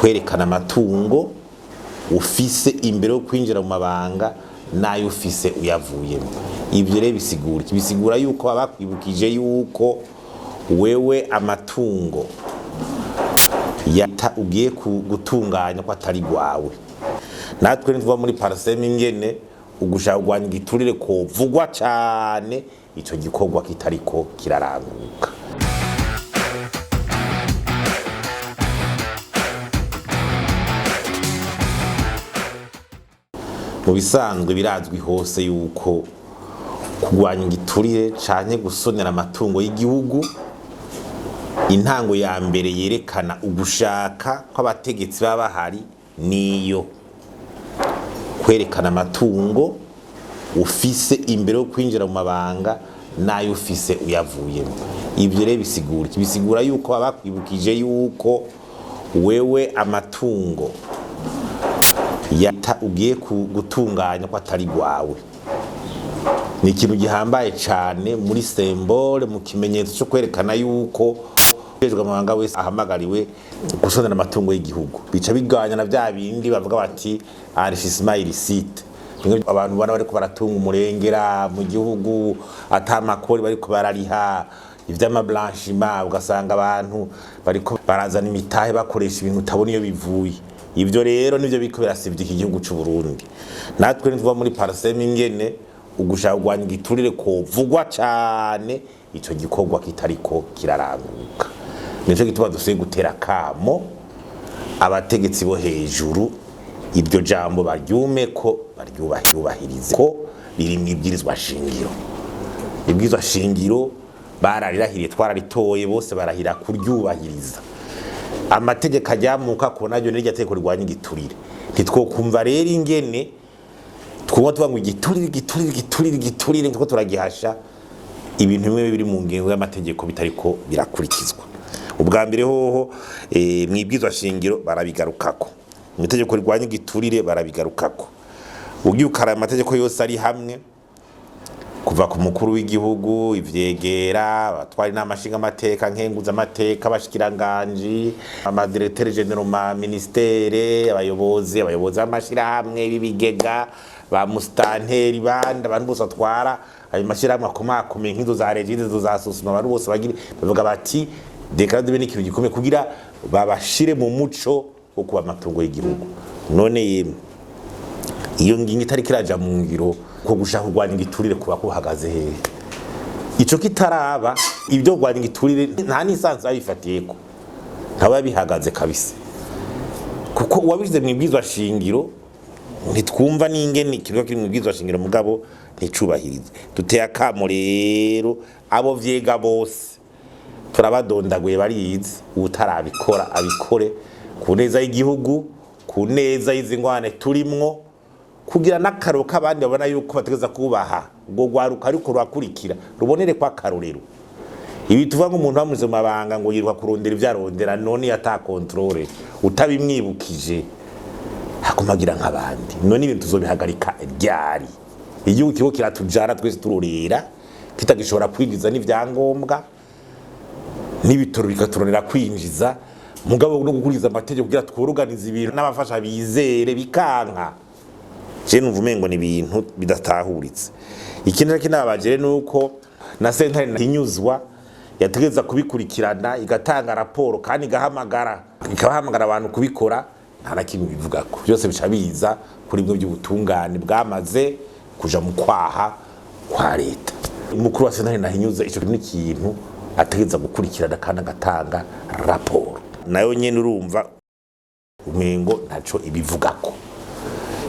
kwerekana amatungo ufise imbere yo kwinjira mu mabanga nayo ufise uyavuyemo. Ivyo rero bisigura yuko abakwibukije yuko wewe amatungo yata ugiye gutunganya ko atari gwawe. Natwe nitwa muri parseme ingene ugushaka gwanya igiturire ko vugwa cyane ico gikorwa kitariko kiraranguka. Mu bisanzwe birazwi hose yuko kugwanya igiturire canke gusonera amatungo y'igihugu intango ya mbere yerekana ugushaka kw'abategetsi baba bahari niyo kwerekana amatungo ufise imbere yo kwinjira mu mabanga nayo ufise uyavuyemo. Ivyo rero bisigura yuko abakwibukije yuko wewe amatungo yata ugiye gutunganya ko atari gwawe. Ni ikintu gihambaye cyane muri symbole, mu kimenyetso cyo kwerekana yuko ujejwe amabanga wese ahamagariwe gusonera amatungo y'igihugu. Bica biganya na vya bindi bavuga bati enrichissement illicite. Abantu bana bariko baratunga umurengera mu gihugu atamakori bariko barariha ivy'ama blanchiment, ugasanga abantu bariko barazana imitahe bakoresha ibintu utabona iyo bivuye. Ivyo rero nivyo biko birasivye iki gihugu cy'u Burundi. Natwe nitwa muri parseme ingene ugushaka gwanya igiturire ko vugwa cyane ico gikorwa kitariko kiraranguka. Nico gituma dusiye gutera kamo abategetsi bo hejuru ibyo jambo baryume ko baryubahirize ko biri mwibwirizwa shingiro. Ibwirizwa shingiro bararirahiriye, twararitoye bose barahira kuryubahiriza. Amategeko ajyamuka ko naryo n'irya teko rwanya igiturire. Ntitwokumva rero ingene twumva tuvuga ngo igiturire ngo turagihasha ibintu bimwe biri mu ngingo y'amategeko bitariko birakurikizwa. Ubwa mbere hoho mwibwizwa shingiro barabigarukako, mu itegeko rwanya igiturire barabigarukako. Ugiukara amategeko yose ari hamwe kuva ku mukuru w'igihugu, ivyegera, abatwari n'amashinga amateka, nkenguza amateka, abashikiranganje, amadirecteur general ma ministere, abayobozi b'amashirahamwe b'ibigega, ba mustanteri bandi abantu bose atwara ayo mashirahamwe akomakomeye nk'izo za regide zo za susuma, abantu bose bavuga bati dekade be n'ikintu gikomeye kugira babashire mu muco wo kuba amatungo y'igihugu. None yemwe iyo ngingo itari kiraja mu ngiro ko gushaka kugwanya igiturire kuba kuhagaze hehe? Ico kitaraba ibyo kugwanya igiturire nta nisanzwe abifatiyeko ntaba bihagaze kabisa, kuko uwabize mwibwizwa shingiro ntitwumva n'ingene ikiruka kiri mwibwizwa shingiro mugabo nticubahirize. Duteye akamo rero abo vyega bose turabadondaguye barize, utarabikora abikore ku neza y'igihugu, ku neza y'izingwane turimwo, kugira n'akaro k'abandi babona yuko bategeza kubaha ubwo gwaruka ariko rwakurikira rubonere kwa karorero. Ibi tuvuga ngo umuntu bamuze mu mabanga ngo yirwa kurondera ivyarondera none yata controle utabimwibukije hakumagira nk'abandi. None ibintu tuzobihagarika ryari? Igihugu kiho kiratujara twese turorera kitagishobora kwinjiza n'ivyangombwa n'ibitoro bikaturonera kwinjiza, mugabo no gukuriza amategeko kugira tworoganize ibintu n'abafasha bizere bikanka. Je numva umengo ni ibintu bidatahuritse. Ikindi kinabajere nuko na sentare inyuzwa yategeza kubikurikirana igatanga raporo kandi ikahamagara abantu kubikora, nta na kimwe bivugako. Byose bica biza kuri bwo by'ubutungane bwamaze kuja mu kwaha kwa leta. Umukuru wa sentare inyuza ico kintu ategeza gukurikirana kandi agatanga raporo. Nayo nyene urumva umengo ntaco ibivugako.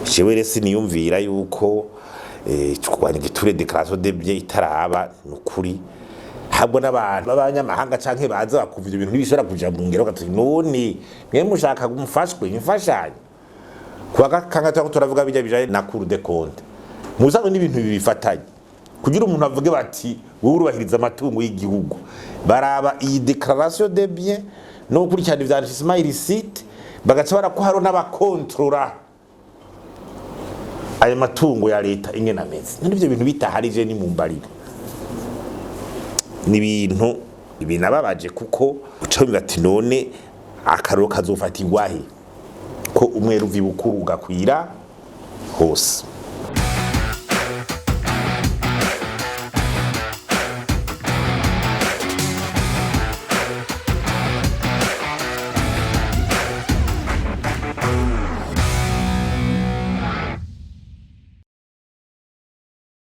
Jewe rero siniyumvira yuko kugwanya igiturire déclaration de bien itaraba nukuri. Habwo n'abantu b'abanyamahanga canke baza bakuvira ibintu bishobora kuja mu ngero gatatu none mwe mushaka gumfashwe imfashanye kuba kanga turavuga bijya bijaye na cour de compte. Musanzwe n'ibintu bibifatanye kugira umuntu avuge bati wowe urubahiriza amatungo y'igihugu, baraba iyi déclaration de bien no kurikirana ivyandikisima illicite, bagaca barakora n'abakontrola ayo matungo ya leta ingena ameze. N'ivyo bintu bitaharije ni mumbarira. Ni ibintu binababaje kuko uca bati none akaro kazofatirwahe ko umwero uva ibukuru ugakwira hose.